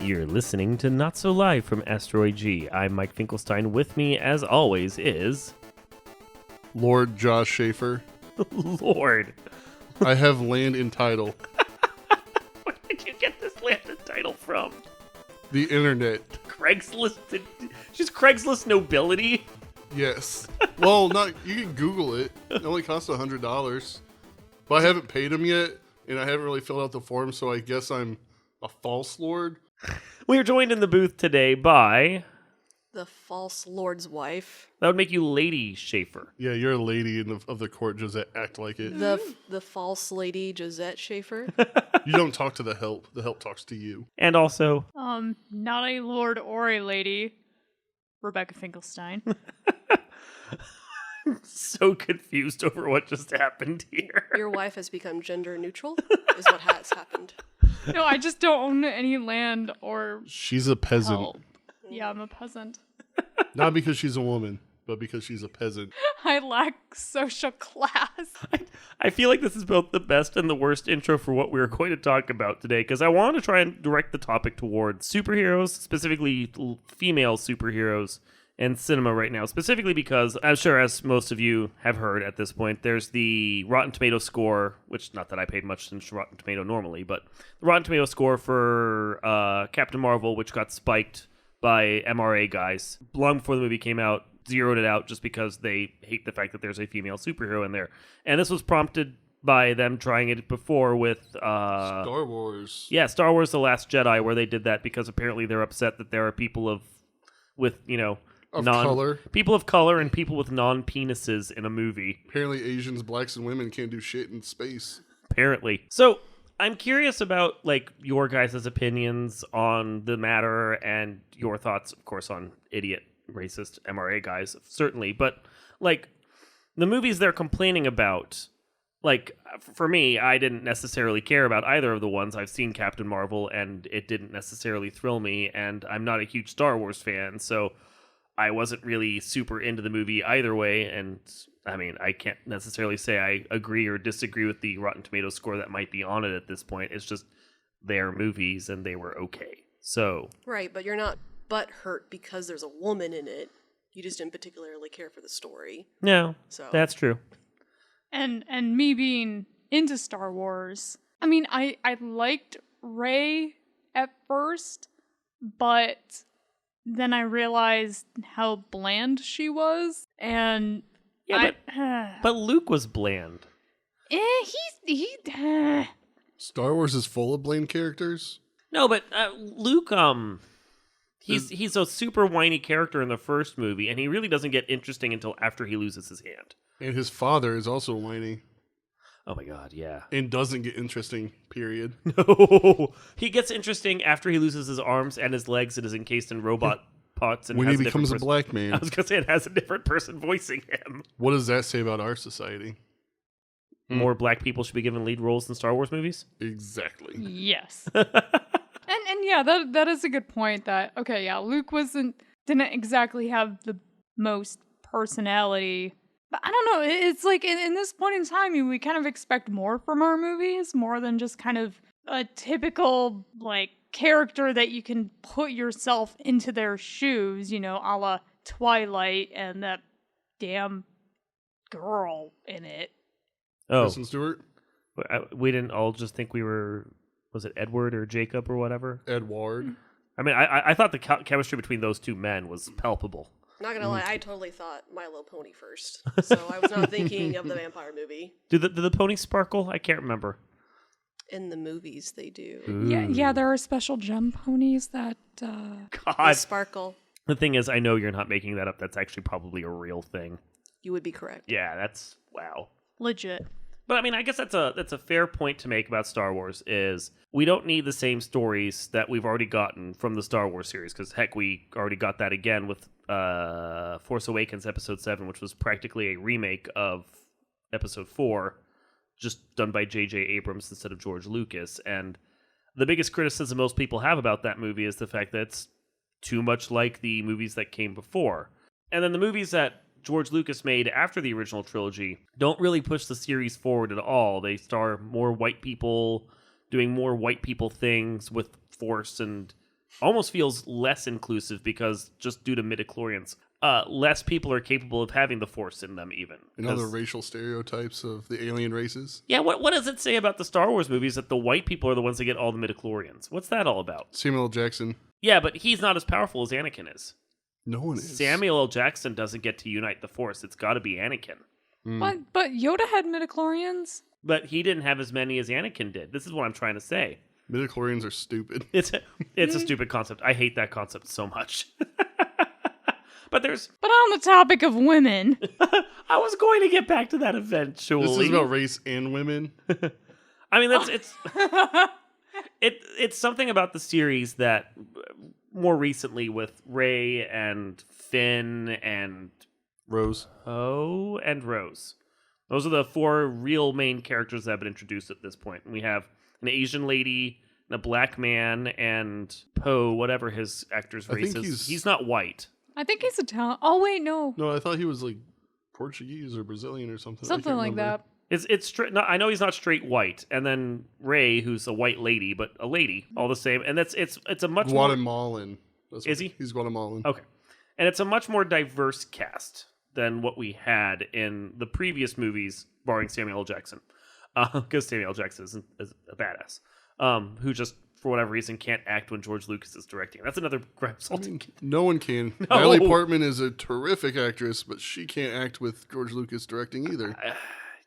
You're listening to Not So Live from Asteroid G. I'm Mike Finkelstein. With me, as always, is... Lord Josh Schaefer. Lord. I have land and title. Where did you get this land and title from? The internet. Craigslist? Just Craigslist nobility? Yes. Well, not. You can Google it. It only costs $100. But I haven't paid him yet, and I haven't really filled out the form, so I guess I'm a false lord. We are joined in the booth today by... The false lord's wife. That would make you Lady Schaefer. Yeah, you're a lady of the court, Josette. Act like it. The false lady Josette Schaefer. You don't talk to the help. The help talks to you. And also... Not a lord or a lady. Rebecca Finkelstein. So confused over what just happened here. Your wife has become gender neutral, is what has happened. No, I just don't own any land or She's a peasant. help. Yeah, I'm a peasant. Not because she's a woman, but because she's a peasant. I lack social class. I feel like this is both the best and the worst intro for what we're going to talk about today, because I want to try and direct the topic towards superheroes, specifically female superheroes, and cinema right now, specifically because, I'm sure as most of you have heard at this point, there's the Rotten Tomato score, which, not that I paid much attention to Rotten Tomato normally, but the Rotten Tomato score for Captain Marvel, which got spiked by MRA guys long before the movie came out, zeroed it out just because they hate the fact that there's a female superhero in there. And this was prompted by them trying it before with... Star Wars. Yeah, Star Wars The Last Jedi, where they did that because apparently they're upset that there are people Color. People of color and people with non-penises in a movie. Apparently Asians, blacks, and women can't do shit in space. Apparently. So, I'm curious about, your guys' opinions on the matter and your thoughts, of course, on idiot, racist MRA guys, certainly. But, the movies they're complaining about, for me, I didn't necessarily care about either of the ones. I've seen Captain Marvel, and it didn't necessarily thrill me, and I'm not a huge Star Wars fan, so I wasn't really super into the movie either way, and I mean, I can't necessarily say I agree or disagree with the Rotten Tomatoes score that might be on it at this point. It's just they're movies and they were okay. So Right, but you're not butthurt because there's a woman in it. You just didn't particularly care for the story. no, So that's true. And me being into Star Wars, I mean, I liked Rey at first, but then I realized how bland she was, and Yeah, but Luke was bland. Star Wars is full of bland characters. No, but Luke, he's a super whiny character in the first movie, and he really doesn't get interesting until after he loses his hand. And his father is also whiny. Oh my god, yeah. And doesn't get interesting, period. No, he gets interesting after he loses his arms and his legs and is encased in robot parts. And When has he becomes a different black I man. was gonna say it has a different person voicing him. What does that say about our society? More black people should be given lead roles in Star Wars movies. Exactly. yes. And yeah, that is a good point. That okay, yeah, Luke didn't exactly have the most personality. But I don't know. It's like in this point in time, we kind of expect more from our movies, more than just kind of a typical character that you can put yourself into their shoes, a la Twilight and that damn girl in it. Oh, Kristen Stewart? we didn't all just think we were. Was it Edward or Jacob or whatever? Edward. I mean, I thought the chemistry between those two men was palpable. not gonna lie, I totally thought My Little Pony first. So I was not thinking of the vampire movie. Do the ponies sparkle? I can't remember. In the movies they do. Yeah, there are special gem ponies that They God. sparkle. The thing is, I know you're not making that up. That's actually probably a real thing. You would be correct. Yeah, that's wow. legit. But I mean, I guess that's a fair point to make about Star Wars. Is we don't need the same stories that we've already gotten from the Star Wars series, because heck, we already got that again with Force Awakens Episode 7, which was practically a remake of Episode 4, just done by J.J. Abrams instead of George Lucas. And the biggest criticism most people have about that movie is the fact that it's too much like the movies that came before. And then the movies that George Lucas made after the original trilogy don't really push the series forward at all. They star more white people doing more white people things with Force and almost feels less inclusive because just due to midichlorians, less people are capable of having the Force in them even. And other racial stereotypes of the alien races. Yeah, what does it say about the Star Wars movies that the white people are the ones that get all the midichlorians? What's that all about? Samuel L. Jackson. Yeah, but he's not as powerful as Anakin is. No one is. Samuel L. Jackson doesn't get to unite the Force. It's got to be Anakin. But Yoda had midichlorians. But he didn't have as many as Anakin did. This is what I'm trying to say. Midichlorians are stupid. It's a stupid concept. I hate that concept so much. But on the topic of women, I was going to get back to that eventually. This is about race and women. I mean, it's something about the series that more recently with Rey and Finn and Rose. Poe and Rose. Those are the 4 real main characters that have been introduced at this point. And we have an Asian lady, and a black man, and Poe, whatever his actor's race is. He's not white. I think he's Italian. Oh wait, no, No, I thought he was like Portuguese or Brazilian or something. something like that. It's straight. No, I know he's not straight white. And then Rey, who's a white lady, but a lady, all the same. And it's a much Guatemalan. Is he? He's Guatemalan. Okay. And it's a much more diverse cast than what we had in the previous movies, barring Samuel L. Jackson. Because Samuel L. Jackson is a badass. Who just, for whatever reason, can't act when George Lucas is directing. That's another No one can. No. Natalie Portman is a terrific actress, but she can't act with George Lucas directing either.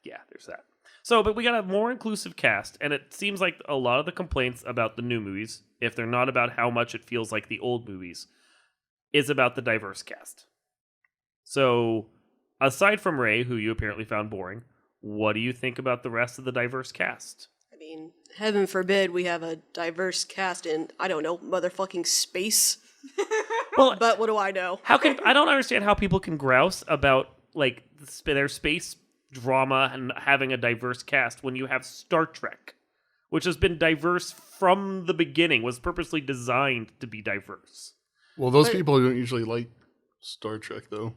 Yeah, there's that. So, but we got a more inclusive cast, and it seems like a lot of the complaints about the new movies, if they're not about how much it feels like the old movies, is about the diverse cast. So, aside from Rey, who you apparently found boring, what do you think about the rest of the diverse cast? I mean, heaven forbid we have a diverse cast in, I don't know, motherfucking space. Well, But what do I know? I don't understand how people can grouse about like their space drama and having a diverse cast when you have Star Trek, which has been diverse from the beginning, was purposely designed to be diverse. Well, those people don't usually like Star Trek, though.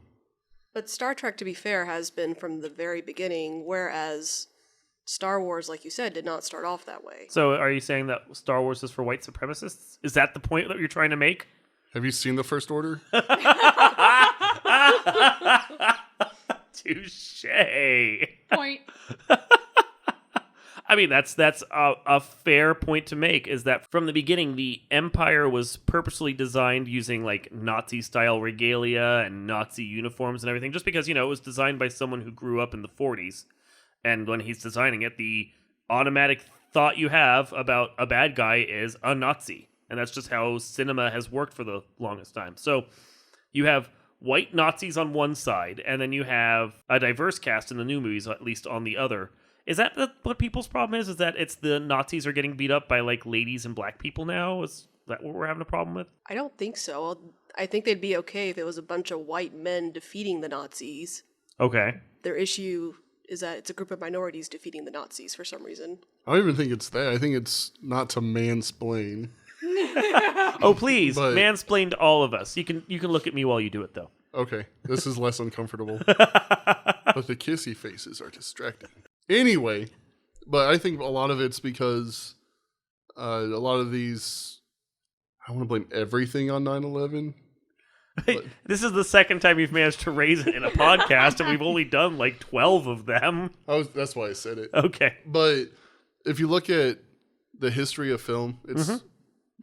But Star Trek, to be fair, has been from the very beginning, whereas Star Wars, like you said, did not start off that way. So are you saying that Star Wars is for white supremacists? Is that the point that you're trying to make? Have you seen the First Order? Touche. Point. I mean, that's a fair point to make, is that from the beginning, the Empire was purposely designed using like Nazi-style regalia and Nazi uniforms and everything, just because, it was designed by someone who grew up in the 40s. And when he's designing it, the automatic thought you have about a bad guy is a Nazi. And that's just how cinema has worked for the longest time. So you have white Nazis on one side, and then you have a diverse cast in the new movies, at least on the other. Is that what people's problem is? Is that it's the Nazis are getting beat up by like ladies and black people now? Is that what we're having a problem with? I don't think so. I think they'd be okay if it was a bunch of white men defeating the Nazis. Okay. Their issue is that it's a group of minorities defeating the Nazis for some reason. I don't even think it's that. I think it's not to mansplain. Oh, please, But- mansplain to all of us. You can look at me while you do it, though. Okay, this is less uncomfortable. But the kissy faces are distracting. Anyway, but I think a lot of it's because a lot of these, I want to blame everything on 9/11. This is the second time you've managed to raise it in a podcast, and we've only done like 12 of them. That's why I said it. Okay. But if you look at the history of film, it's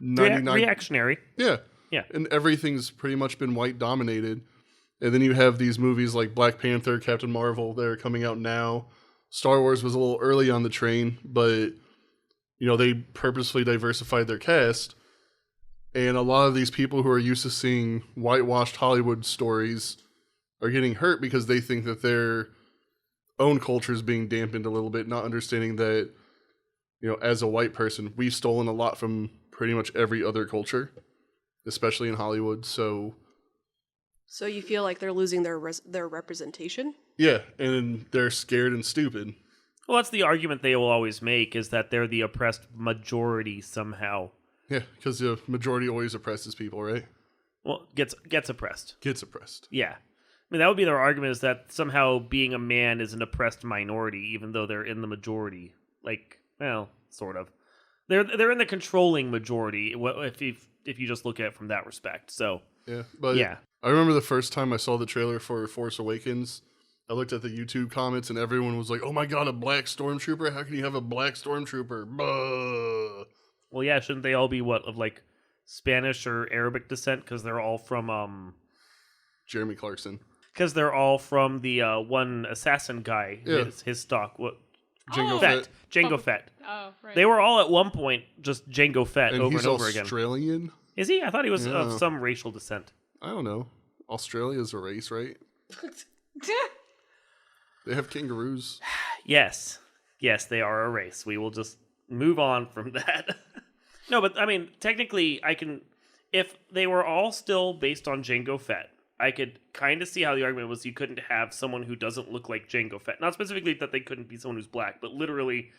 99... Reactionary. Yeah. Yeah. And everything's pretty much been white dominated. And then you have these movies like Black Panther, Captain Marvel, that are coming out now. Star Wars was a little early on the train, but they purposefully diversified their cast. And a lot of these people who are used to seeing whitewashed Hollywood stories are getting hurt because they think that their own culture is being dampened a little bit, not understanding that, as a white person, we've stolen a lot from pretty much every other culture, especially in Hollywood. So you feel like they're losing their representation? yeah, and they're scared and stupid. Well, that's the argument they will always make, is that they're the oppressed majority somehow. Yeah, because the majority always oppresses people, right? Well, gets oppressed. Gets oppressed. Yeah. I mean, that would be their argument, is that somehow being a man is an oppressed minority, even though they're in the majority. Like, well, sort of. they're in the controlling majority. If you just look at it from that respect. So Yeah, but yeah. I remember the first time I saw the trailer for Force Awakens, I looked at the YouTube comments and everyone was like, "Oh my god, a black stormtrooper! How can you have a black stormtrooper?" Buh. Well, yeah, shouldn't they all be of like Spanish or Arabic descent because they're all from Jeremy Clarkson. because they're all from the one assassin guy. Yeah. His stock. What? Jango Fett. Fett. Jango Fett. Oh, right. They were all at one point just Jango Fett And over he's and over again. Australian? Is he? I thought he was Yeah. of some racial descent. I don't know. Australia's a race, right? They have kangaroos. Yes. Yes, they are a race. We will just move on from that. No, but I mean, technically, if they were all still based on Jango Fett, I could kind of see how the argument was you couldn't have someone who doesn't look like Jango Fett. Not specifically that they couldn't be someone who's black, but literally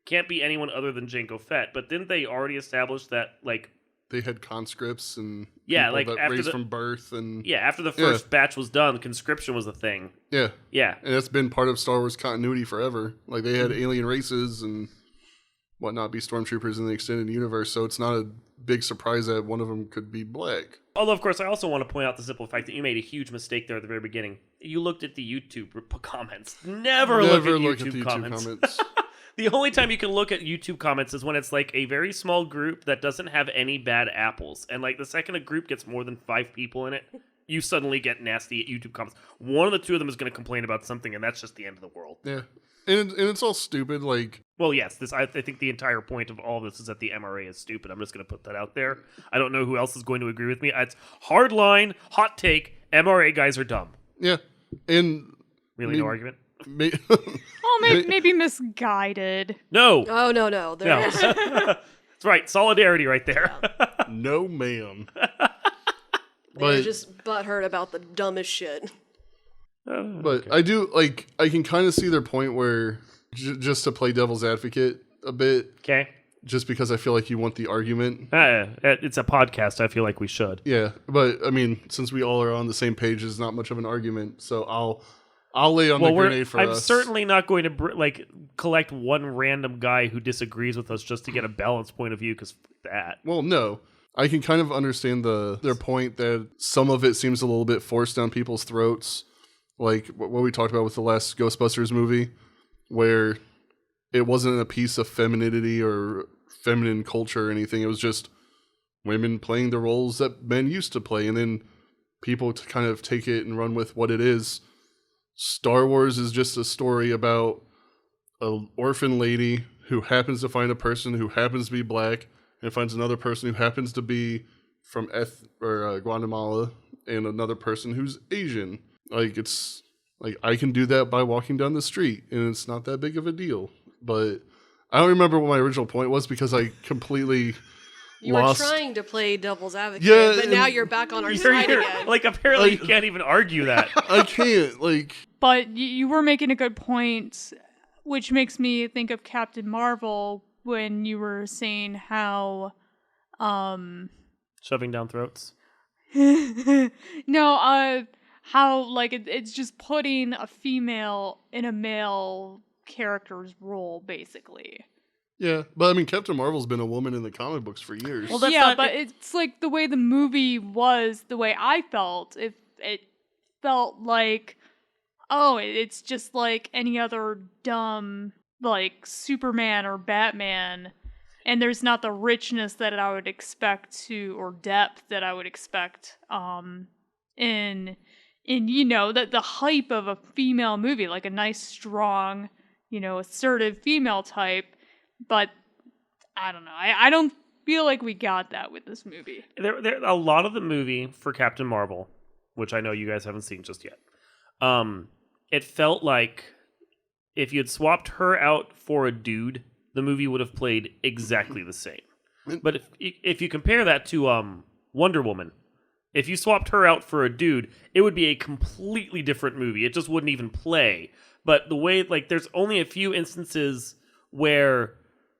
can't be anyone other than Jango Fett. But didn't they already establish that, like, They had conscripts and Yeah, people like, that after raised the- from birth and yeah, after the first batch was done, conscription was a thing. yeah. Yeah. And that's been part of Star Wars continuity forever. Like they had Mm-hmm. alien races and whatnot be stormtroopers in the extended universe, so it's not a big surprise that one of them could be black. Although, of course, I also want to point out the simple fact that you made a huge mistake there at the very beginning. You looked at the YouTube comments. Never look at YouTube comments. The only time you can look at YouTube comments is when it's like a very small group that doesn't have any bad apples. And like the second a group gets more than 5 people in it, you suddenly get nasty YouTube comments. One of the two of them is going to complain about something, and that's just the end of the world. Yeah. And it's all stupid, like Well, yes, I think the entire point of all this is that the MRA is stupid. I'm just going to put that out there. I don't know who else is going to agree with me. It's hard line, hot take, MRA guys are dumb. yeah. And Really, no argument? Well, maybe misguided. No. Oh no, there No. is. That's right. Solidarity right there. no ma'am. They're just butthurt about the dumbest shit. But I do like I can kind of see their point where just to play devil's advocate a bit, Okay. just because I feel like you want the argument. It's a podcast. I feel like we should. Yeah, but I mean, since we all are on the same page, it's not much of an argument. So I'll lay on the grenade for I'm us. certainly not going to collect one random guy who disagrees with us just to get a balanced point of view because that. Well, no. I can kind of understand their point that some of it seems a little bit forced down people's throats. Like what we talked about with the last Ghostbusters movie, where it wasn't a piece of femininity or feminine culture or anything. It was just women playing the roles that men used to play. And then people to kind of take it and run with what it is. Star Wars is just a story about an orphan lady who happens to find a person who happens to be black and finds another person who happens to be from Guatemala and another person who's Asian. Like, it's like I can do that by walking down the street and it's not that big of a deal. But I don't remember what my original point was because I completely You lost. were trying to play devil's advocate, Yeah, but now and- you're back on our side again. Like, apparently you can't even argue that. I can't, like, But you were making a good point, which makes me think of Captain Marvel when you were saying how, Shoving down throats. how like it's just putting a female in a male character's role, basically. yeah. But I mean, Captain Marvel's been a woman in the comic books for years. Well, that's Yeah, not- but it's like the way the movie was, the way I felt. It felt like, oh, it's just like any other dumb, like Superman or Batman, and there's not the richness that I would expect or depth that I would expect in the hype of a female movie, like a nice, strong, assertive female type. But I don't know. I don't feel like we got that with this movie. There a lot of the movie for Captain Marvel, which I know you guys haven't seen just yet. It felt like if you had swapped her out for a dude, the movie would have played exactly the same. But if you compare that to Wonder Woman, if you swapped her out for a dude, it would be a completely different movie. It just wouldn't even play. But the way, like, there's only a few instances where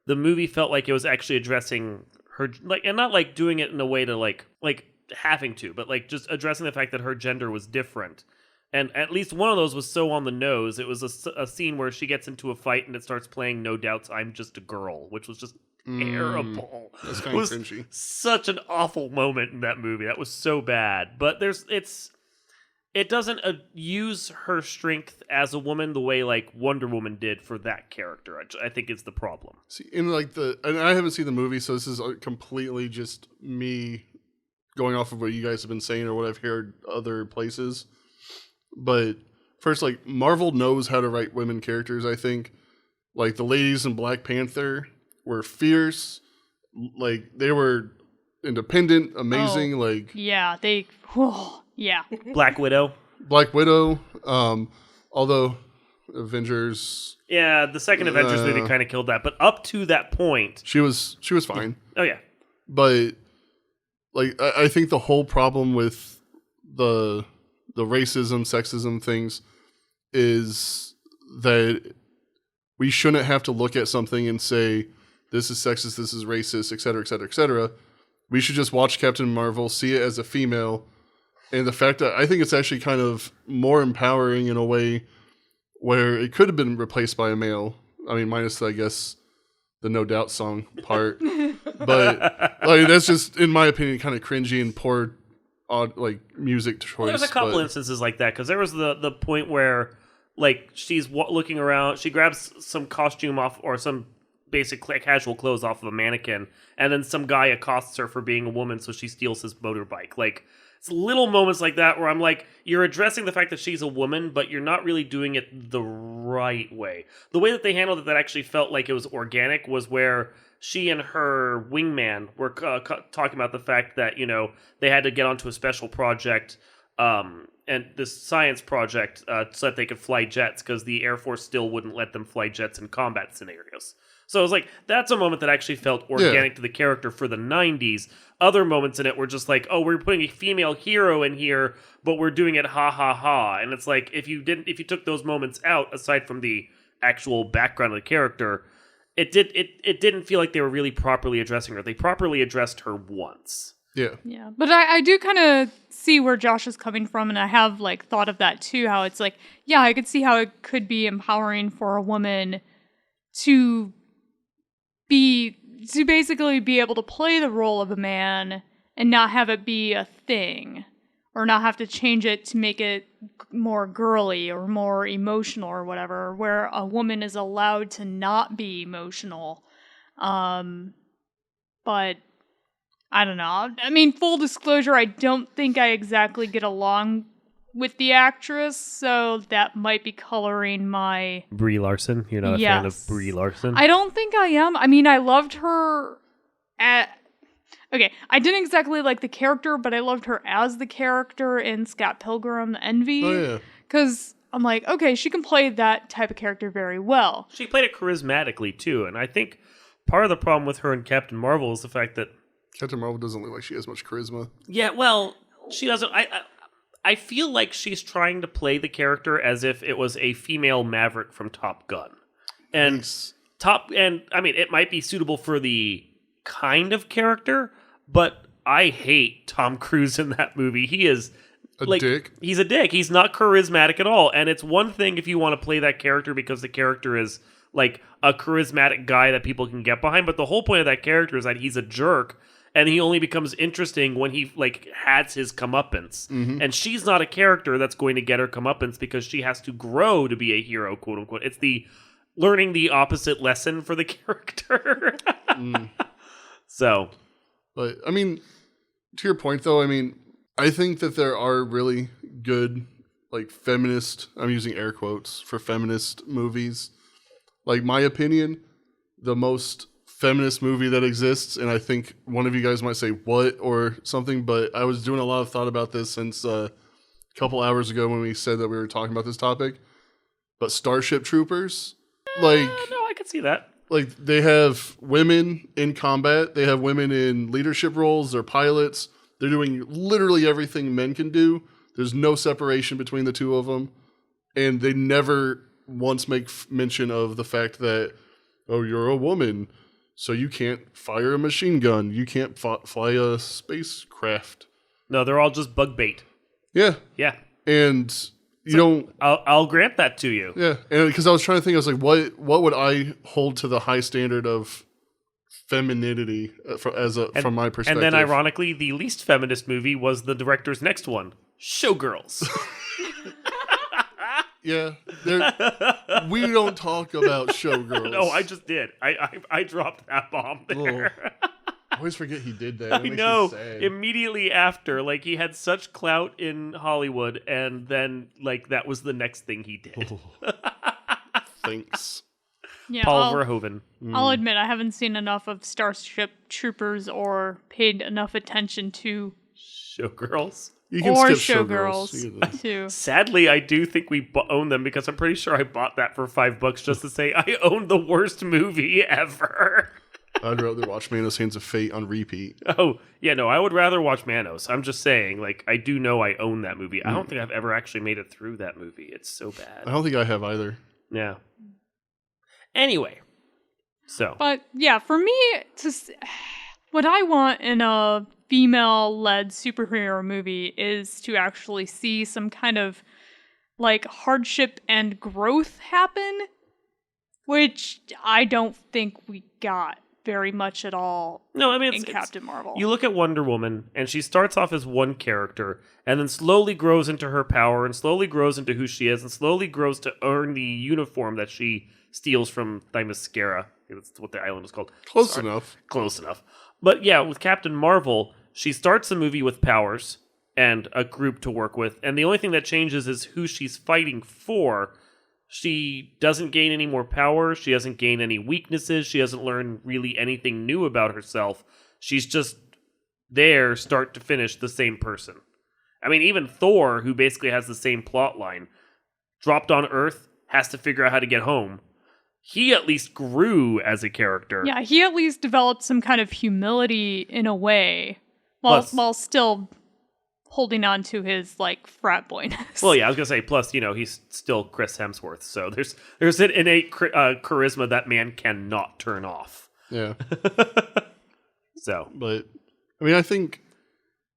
the movie felt like it was actually addressing her, like, and not like doing it in a way to like having to, but like just addressing the fact that her gender was different. And at least one of those was so on the nose. It was a scene where she gets into a fight and it starts playing No Doubt's I'm Just a Girl, which was just terrible. That's It kind of was cringy. such an awful moment in that movie. That was so bad. But it doesn't use her strength as a woman the way like Wonder Woman did for that character. I think is the problem. See, and I haven't seen the movie, so this is completely just me going off of what you guys have been saying or what I've heard other places. But first, like, Marvel knows how to write women characters, I think. Like, the ladies in Black Panther were fierce. Like, they were independent, amazing. Like, Yeah, yeah. Black Widow. Black Widow, although Avengers, Yeah, the second Avengers movie kind of killed that. But up to that point, she was fine. oh yeah, But like, I think the whole problem with the racism, sexism things is that we shouldn't have to look at something and say this is sexist, this is racist, et cetera, et cetera, et cetera. We should just watch Captain Marvel, see it as a female, and the fact that I think it's actually kind of more empowering in a way where it could have been replaced by a male. I mean, minus, I guess, the No Doubt song part. But like, that's just, in my opinion, kind of cringy and poor, odd, like, music choice. well, there's a couple instances like that because there was the point where like she's looking around, she grabs some costume off or some basic casual clothes off of a mannequin, and then some guy accosts her for being a woman, so she steals his motorbike. Like, it's little moments like that where I'm like, you're addressing the fact that she's a woman, but you're not really doing it the right way. The way that they handled it that actually felt like it was organic was where she and her wingman were talking about the fact that, you know, they had to get onto a special project, and this science project, so that they could fly jets, because the Air Force still wouldn't let them fly jets in combat scenarios. So I was like, that's a moment that actually felt organic to the character for the 90s. Other moments in it were just like, oh, we're putting a female hero in here, but we're doing it ha ha ha. And it's like, if you took those moments out, aside from the actual background of the character, it didn't feel like they were really properly addressing her. They properly addressed her once. Yeah. Yeah, but I do kind of see where Josh is coming from, and I have like thought of that too, how it's like, yeah, I could see how it could be empowering for a woman to basically be able to play the role of a man and not have it be a thing, or not have to change it to make it more girly or more emotional or whatever, where a woman is allowed to not be emotional. But I don't know. I mean, full disclosure, I don't think I exactly get along with the actress, so that might be coloring my... Brie Larson? You're not a fan of Brie Larson? I don't think I am. I mean, I loved her Okay, I didn't exactly like the character, but I loved her as the character in Scott Pilgrim, Envy. Oh, yeah. Because I'm like, okay, she can play that type of character very well. She played it charismatically, too, and I think part of the problem with her and Captain Marvel is the fact that Captain Marvel doesn't look like she has much charisma. yeah, well, she doesn't. I feel like she's trying to play the character as if it was a female Maverick from Top Gun, and Nice. I mean, it might be suitable for the kind of character, but I hate Tom Cruise in that movie. He is A dick. He's a dick. He's not charismatic at all, and it's one thing if you want to play that character because the character is like a charismatic guy that people can get behind, but the whole point of that character is that he's a jerk. And he only becomes interesting when he like has his comeuppance. Mm-hmm. And she's not a character that's going to get her comeuppance because she has to grow to be a hero, quote unquote. It's the learning the opposite lesson for the character. So, But I mean, to your point though, I mean, I think that there are really good, like, feminist, I'm using air quotes for feminist movies. Like, my opinion, the most feminist movie that exists, and I think one of you guys might say what or something, but I was doing a lot of thought about this since a couple hours ago when we said that we were talking about this topic. But Starship Troopers, like, no, I could see that. like, they have women in combat, they have women in leadership roles, they're pilots, they're doing literally everything men can do. There's no separation between the two of them, and they never once make mention of the fact that, oh, you're a woman, so you can't fire a machine gun. You can't fly a spacecraft. No, they're all just bug bait. Yeah. Yeah. And you don't... I'll grant that to you. Yeah. And because I was trying to think, I was like, what would I hold to the high standard of femininity from my perspective. And then, ironically, the least feminist movie was the director's next one, Showgirls. Yeah, we don't talk about Showgirls. No, I just did. I dropped that bomb there. I always forget he did that. I know. Immediately after, like, he had such clout in Hollywood, and then, like, that was the next thing he did. Thanks. Yeah, Paul Verhoeven. I'll admit I haven't seen enough of Starship Troopers or paid enough attention to Showgirls. You can or skip Showgirls too. Sadly, I do think we own them because I'm pretty sure I bought that for $5 just to say I own the worst movie ever. I'd rather watch Manos Hands of Fate on repeat. Oh, yeah, no, I would rather watch Manos. I'm just saying, like, I do know I own that movie. I don't think I've ever actually made it through that movie. It's so bad. I don't think I have either. Yeah. Anyway, so. But yeah, for me, what I want in a female-led superhero movie is to actually see some kind of like hardship and growth happen, which I don't think we got very much at all. No, I mean, in Captain Marvel. You look at Wonder Woman, and she starts off as one character, and then slowly grows into her power, and slowly grows into who she is, and slowly grows to earn the uniform that she steals from Themyscira. That's what the island is called. Close enough. Close enough. But yeah, with Captain Marvel, she starts the movie with powers and a group to work with, and the only thing that changes is who she's fighting for. She doesn't gain any more power. She doesn't gain any weaknesses. She doesn't learn really anything new about herself. She's just there, start to finish, the same person. I mean, even Thor, who basically has the same plot line, dropped on Earth, has to figure out how to get home. He at least grew as a character. Yeah, he at least developed some kind of humility in a way, while still holding on to his like frat boyness. Well, yeah, I was gonna say. Plus, you know, he's still Chris Hemsworth, so there's an innate charisma that man cannot turn off. Yeah. So, but I mean, I think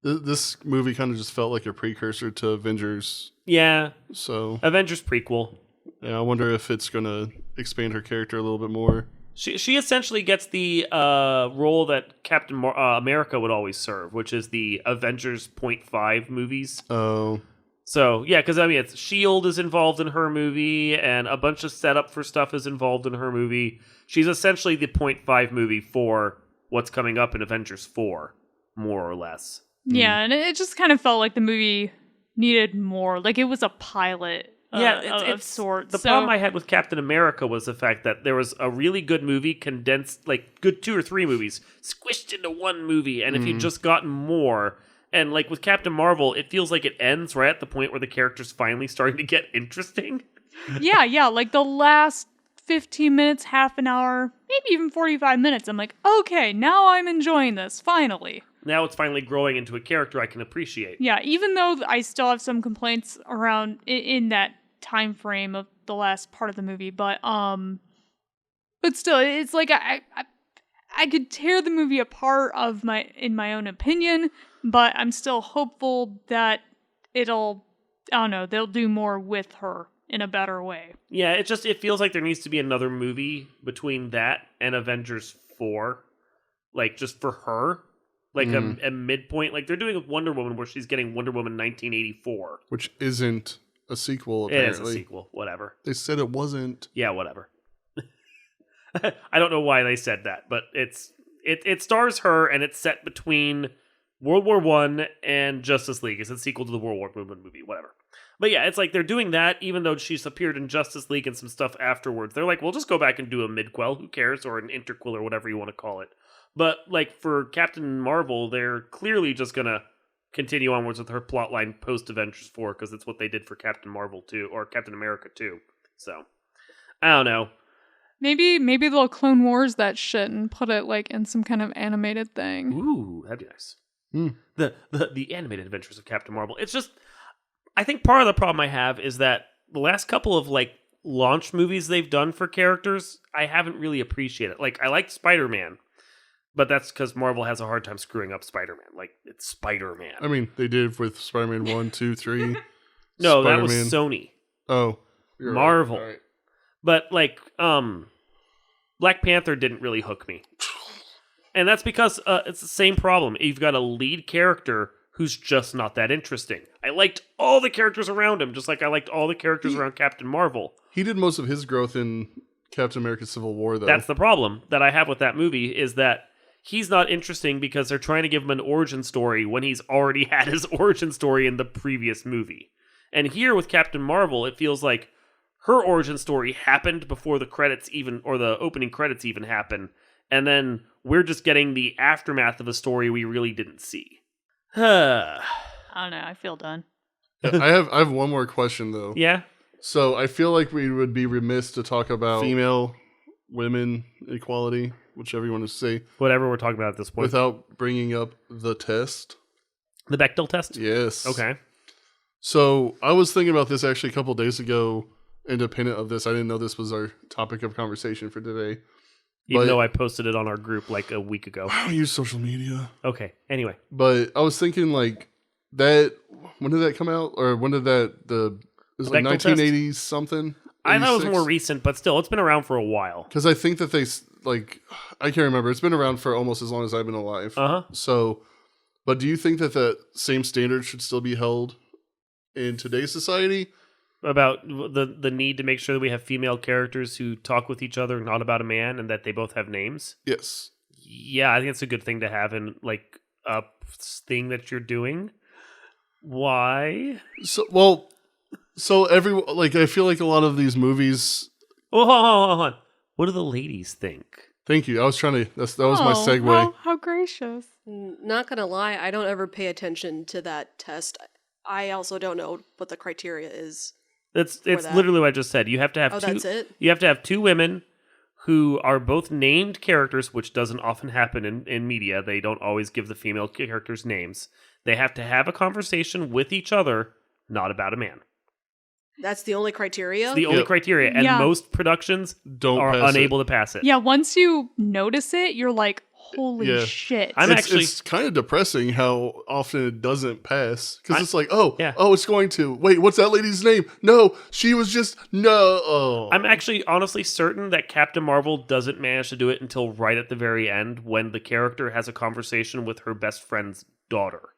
this movie kind of just felt like a precursor to Avengers. Yeah. So Avengers prequel. Yeah, I wonder if it's gonna expand her character a little bit more. She essentially gets the role that Captain America would always serve, which is the Avengers 0.5 movies. Oh. So, yeah, because, I mean, it's S.H.I.E.L.D. is involved in her movie, and a bunch of setup for stuff is involved in her movie. She's essentially the 0.5 movie for what's coming up in Avengers 4, more or less. Yeah, and it just kind of felt like the movie needed more. Like, it was a pilot. Of sorts. The problem I had with Captain America was the fact that there was a really good movie condensed, like good 2 or 3 movies squished into one movie, and if you'd just gotten more, and like with Captain Marvel, it feels like it ends right at the point where the character's finally starting to get interesting. Yeah, like the last 15 minutes, half an hour, maybe even 45 minutes, I'm like, okay, now I'm enjoying this, finally. Now it's finally growing into a character I can appreciate. Yeah, even though I still have some complaints around in that time frame of the last part of the movie, but still, it's like I could tear the movie apart in my own opinion, but I'm still hopeful that they'll do more with her in a better way. Yeah, it feels like there needs to be another movie between that and Avengers 4, like just for her. Like a midpoint, like they're doing a Wonder Woman where she's getting Wonder Woman 1984. Which isn't a sequel, apparently. It is a sequel, whatever. They said it wasn't. Yeah, whatever. I don't know why they said that, but it stars her, and it's set between World War I and Justice League. It's a sequel to the World War Movement movie, whatever. But yeah, it's like they're doing that, even though she's appeared in Justice League and some stuff afterwards. They're like, we'll just go back and do a midquel, who cares, or an interquel, or whatever you want to call it. But, like, for Captain Marvel, they're clearly just going to continue onwards with her plotline post-Avengers 4, because it's what they did for Captain Marvel 2, or Captain America 2. So, I don't know. Maybe they'll Clone Wars that shit and put it, like, in some kind of animated thing. Ooh, that'd be nice. The animated adventures of Captain Marvel. It's just, I think part of the problem I have is that the last couple of, like, launch movies they've done for characters, I haven't really appreciated. Like, I liked Spider-Man. But that's because Marvel has a hard time screwing up Spider-Man. Like, it's Spider-Man. I mean, they did with Spider-Man 1, 2, 3. No, that was Sony. Oh. You're Marvel. Right. All right. But, like, Black Panther didn't really hook me. And that's because it's the same problem. You've got a lead character who's just not that interesting. I liked all the characters around him, just like I liked all the characters around Captain Marvel. He did most of his growth in Captain America Civil War, though. That's the problem that I have with that movie, is that he's not interesting because they're trying to give him an origin story when he's already had his origin story in the previous movie. And here with Captain Marvel, it feels like her origin story happened before the credits even, or the opening credits even happen. And then we're just getting the aftermath of a story we really didn't see. I don't know. I feel done. I have one more question, though. Yeah? So I feel like we would be remiss to talk about female, women equality, whichever you want to say, Whatever we're talking about at this point. without bringing up the test. The Bechdel test? Yes. Okay. So I was thinking about this actually a couple days ago, independent of this. I didn't know this was our topic of conversation for today. Even though I posted it on our group like a week ago. I don't use social media. Okay. Anyway. But I was thinking like that, when did that come out? Or when did it was like Bechdel test? 1980s something? I thought it was 86? more recent, but still, it's been around for a while. Because I think that I can't remember. It's been around for almost as long as I've been alive. Uh-huh. So, but do you think that the same standard should still be held in today's society? About the need to make sure that we have female characters who talk with each other, not about a man, and that they both have names. Yes. Yeah, I think it's a good thing to have in like a thing that you're doing. Why? So I feel like a lot of these movies. Oh, hold on. What do the ladies think? Thank you. I was trying to. That was my segue. How gracious. Not gonna lie, I don't ever pay attention to that test. I also don't know what the criteria is. It's that. literally what I just said. You have to have That's it? You have to have two women who are both named characters, which doesn't often happen in media. They don't always give the female characters names. They have to have a conversation with each other, not about a man. That's the only criteria? It's the only Yep. criteria, and Yeah. most productions Don't are pass unable to pass it. Yeah, once you notice it, you're like, holy Yeah. shit. It's kind of depressing how often it doesn't pass because it's like, Yeah. it's going to. Wait, what's that lady's name? No, she was just no. Oh. I'm actually honestly certain that Captain Marvel doesn't manage to do it until right at the very end when the character has a conversation with her best friend's daughter.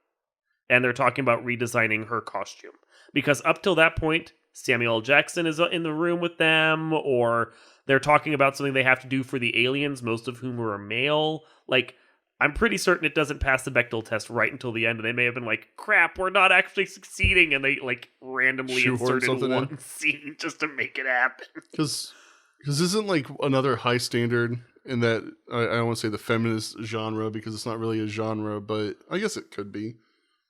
And they're talking about redesigning her costume. Because up till that point, Samuel L. Jackson is in the room with them, or they're talking about something they have to do for the aliens, most of whom are male. Like, I'm pretty certain it doesn't pass the Bechdel test right until the end, and they may have been like, crap, we're not actually succeeding, and they, like, randomly Shoehorn inserted something one in. scene just to make it happen. Because isn't like another high standard in that I don't want to say the feminist genre because it's not really a genre, but I guess it could be.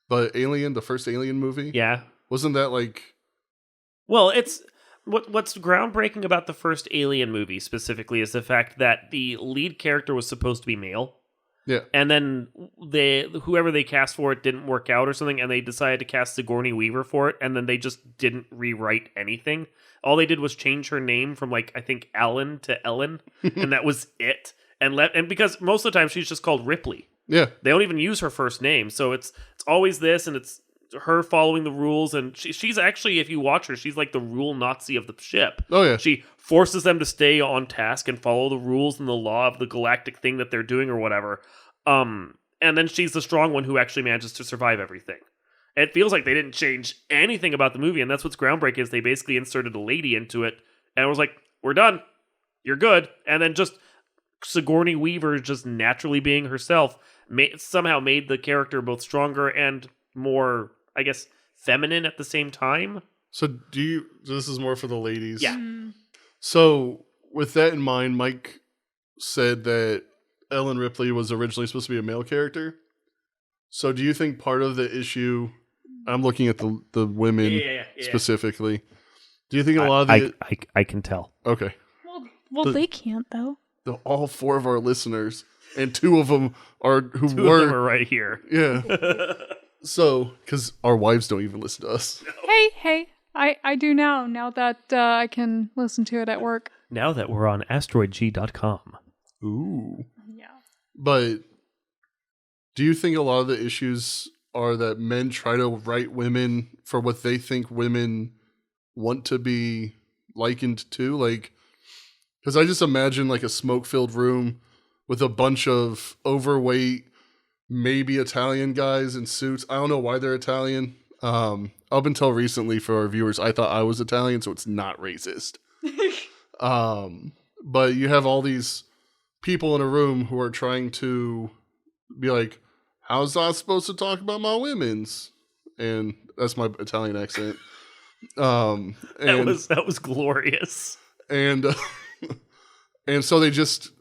But Alien, the first Alien movie, Yeah. wasn't that like Well, it's what's groundbreaking about the first Alien movie specifically is the fact that the lead character was supposed to be male. yeah? And then whoever they cast for it didn't work out or something, and they decided to cast Sigourney Weaver for it, and then they just didn't rewrite anything. All they did was change her name from like I think Alan to Ellen, and that was it. And because most of the time she's just called Ripley. Yeah, They don't even use her first name, so it's always this, and it's her following the rules. And she's actually, if you watch her, she's like the rule Nazi of the ship. oh yeah, She forces them to stay on task and follow the rules and the law of the galactic thing that they're doing or whatever. And then she's the strong one who actually manages to survive everything. It feels like they didn't change anything about the movie, and that's what's groundbreaking is they basically inserted a lady into it, and it was like, we're done. You're good. And then just Sigourney Weaver just naturally being herself somehow made the character both stronger and more, I guess, feminine at the same time. So this is more for the ladies. Yeah. So with that in mind, Mike said that Ellen Ripley was originally supposed to be a male character. So do you think part of the issue, I'm looking at the women Yeah. specifically, do you think a lot of the... I can tell. Okay. Well, they can't, though. All four of our listeners, and two of them are Two of them are right here. Yeah. So, because our wives don't even listen to us. Hey, I do now that I can listen to it at work. Now that we're on asteroidg.com. Ooh. Yeah. But do you think a lot of the issues are that men try to write women for what they think women want to be likened to? Like, because I just imagine like a smoke-filled room with a bunch of overweight, maybe Italian guys in suits. I don't know why they're Italian. Up until recently, for our viewers, I thought I was Italian, so it's not racist. But you have all these people in a room who are trying to be like, how's I supposed to talk about my women's? And that's my Italian accent. That was glorious. And and so they just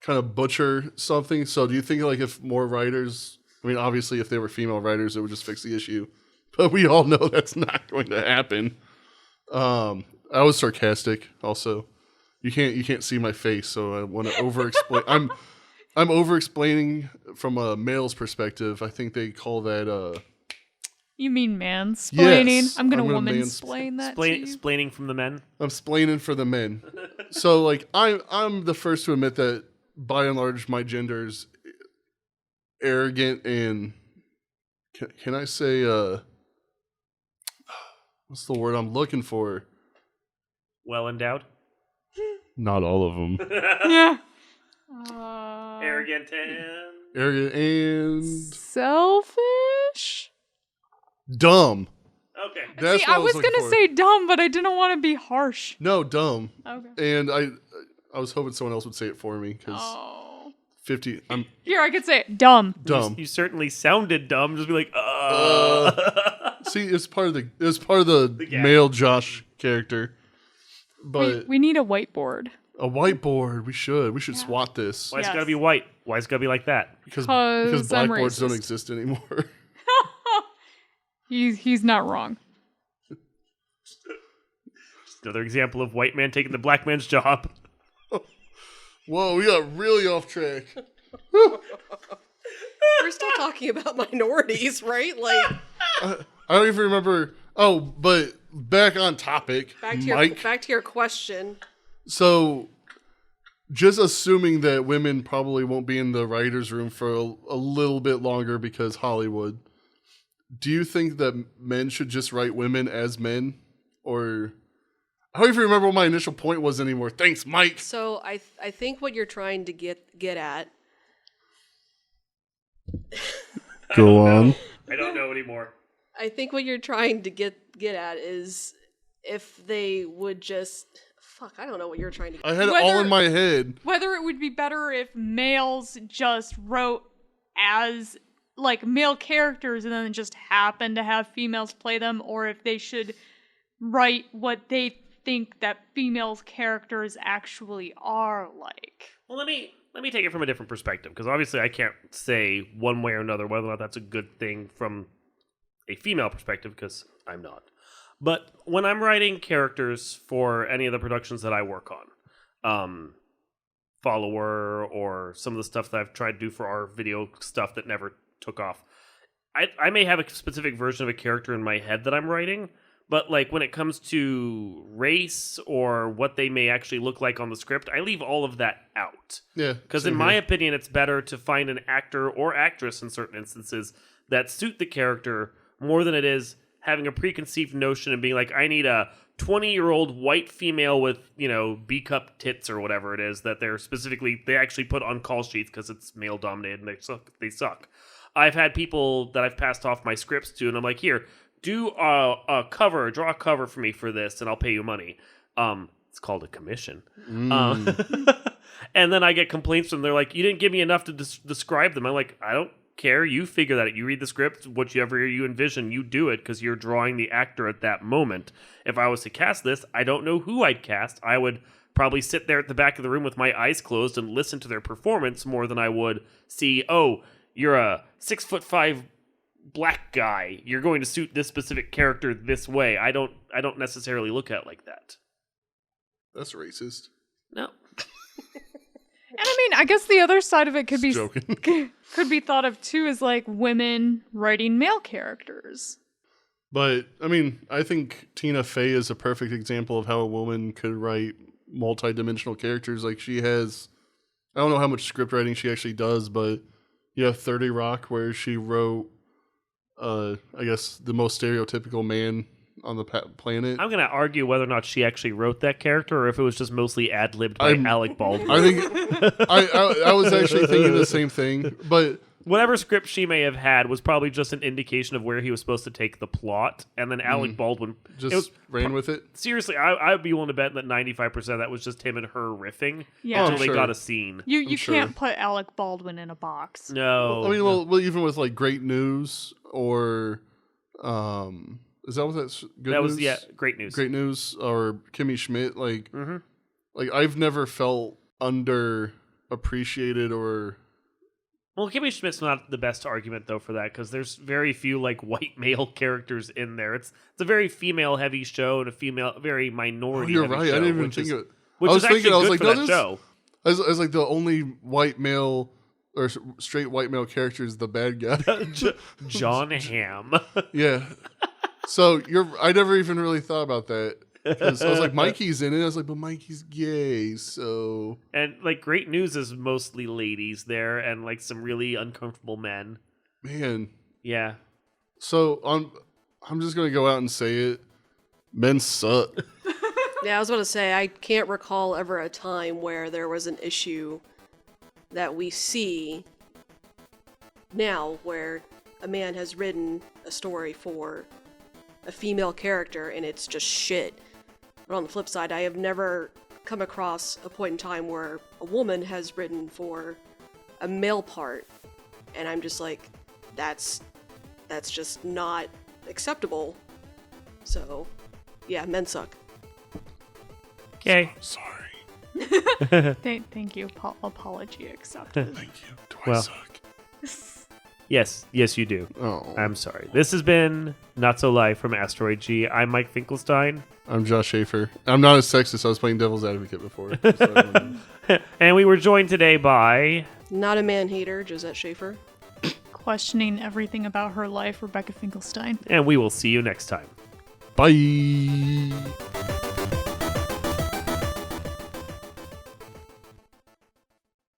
kind of butcher something. So do you think like if more writers, I mean, obviously if they were female writers, it would just fix the issue. But we all know that's not going to happen. I was sarcastic also. You can't see my face, so I want to over-explain. I'm over-explaining from a male's perspective. I think they call that You mean mansplaining? Yes, I'm gonna I'm gonna woman-splain that to you. Splaining from the men. I'm splaining for the men. So like I'm the first to admit that by and large my gender is arrogant and can I say what's the word I'm looking for? Well endowed. Not all of them. Yeah. Arrogant and Arrogant and Selfish? dumb. okay. That's See, what I was looking gonna for. say dumb, but I didn't want to be harsh. No, dumb. Okay. And I was hoping someone else would say it for me because Oh. 50. I'm Here, I could say it. Dumb. dumb. You certainly sounded dumb. Just be like, See, it's part of the gag. male Josh character. But We need a whiteboard. a whiteboard, we should swat this Why's it Yes. gotta be white? Why's it gotta be like that? because 'Cause I'm blackboards don't racist. exist anymore. He's not wrong. Just another example of white man taking the black man's job. Whoa, we got really off track. We're still talking about minorities, right? Like, I don't even remember. Oh, but back on topic, Mike. back to your question. So, just assuming that women probably won't be in the writer's room for a little bit longer because Hollywood, do you think that men should just write women as men? Or, I don't even remember what my initial point was anymore. Thanks, Mike. So I think what you're trying to get at. Go on. I don't know anymore. I think what you're trying to get at is if they would just I don't know what you're trying to I had it all in my head. Whether it would be better if males just wrote as like male characters and then just happen to have females play them, or if they should write what they think that females characters actually are like. Well, let me take it from a different perspective, because obviously I can't say one way or another whether or not that's a good thing from a female perspective, because I'm not. But when I'm writing characters for any of the productions that I work on, Follower or some of the stuff that I've tried to do for our video stuff that never took off, I may have a specific version of a character in my head that I'm writing, but like when it comes to race or what they may actually look like on the script, I leave all of that out. Yeah. Because in my opinion, it's better to find an actor or actress in certain instances that suit the character more than it is having a preconceived notion and being like, I need a 20-year-old white female with, B-cup tits or whatever it is that they actually put on call sheets because it's male-dominated and they suck. I've had people that I've passed off my scripts to, and I'm like, here, do draw a cover for me for this, and I'll pay you money. It's called a commission. And then I get complaints from them. They're like, you didn't give me enough to describe them. I'm like, I don't care. You figure that out. You read the script, whatever you envision, you do it because you're drawing the actor at that moment. If I was to cast this, I don't know who I'd cast. I would probably sit there at the back of the room with my eyes closed and listen to their performance more than I would see, oh, you're a 6'5" black guy. You're going to suit this specific character this way. I don't necessarily look at it like that. That's racist. No. And I mean, I guess the other side of it could be Joking. could be thought of too as like women writing male characters. But, I mean, I think Tina Fey is a perfect example of how a woman could write multi-dimensional characters. Like, she has, I don't know how much script writing she actually does, but you have 30 Rock where she wrote, I guess, the most stereotypical man on the planet. I'm going to argue whether or not she actually wrote that character or if it was just mostly ad-libbed by Alec Baldwin. I think I was actually thinking the same thing, but Whatever script she may have had was probably just an indication of where he was supposed to take the plot, and then Alec Baldwin just ran with it. Seriously, I'd be willing to bet that 95% of that was just him and her riffing Yeah. until Oh, they sure. got a scene. You sure. can't put Alec Baldwin in a box. No. I mean, well, even with like Great News or, is that what that's good? that news? was, great news. Great News or Kimmy Schmidt. Like, Mhm. like I've never felt underappreciated or. Well, Kimmy Schmidt's not the best argument though for that because there's very few like white male characters in there. It's a very female heavy show and a very minority. You're heavy right. Show, I didn't even which think is, of it. Which I was is actually thinking, I was good like, for no, that this- show. As like the only white male or straight white male character is the bad guy. John Hamm. Yeah. So I never even really thought about that. 'Cause I was like, Mikey's in it. I was like, but Mikey's gay, so And like Great News is mostly ladies there and like some really uncomfortable men. man. Yeah. So I'm just gonna go out and say it. Men suck. Yeah, I was about to say, I can't recall ever a time where there was an issue that we see now where a man has written a story for a female character and it's just shit. But on the flip side, I have never come across a point in time where a woman has written for a male part and I'm just like, that's just not acceptable. So, yeah, men suck. Okay. Sorry. Thank you. Apology accepted. Thank you. Do Well. I suck? Yes, you do. Oh. I'm sorry. This has been Not So Live from Asteroid G. I'm Mike Finkelstein. I'm Josh Schaefer. I'm not a sexist. I was playing devil's advocate before. So I don't know. And we were joined today by... Not a man hater, Josette Schaefer. Questioning everything about her life, Rebecca Finkelstein. And we will see you next time. Bye.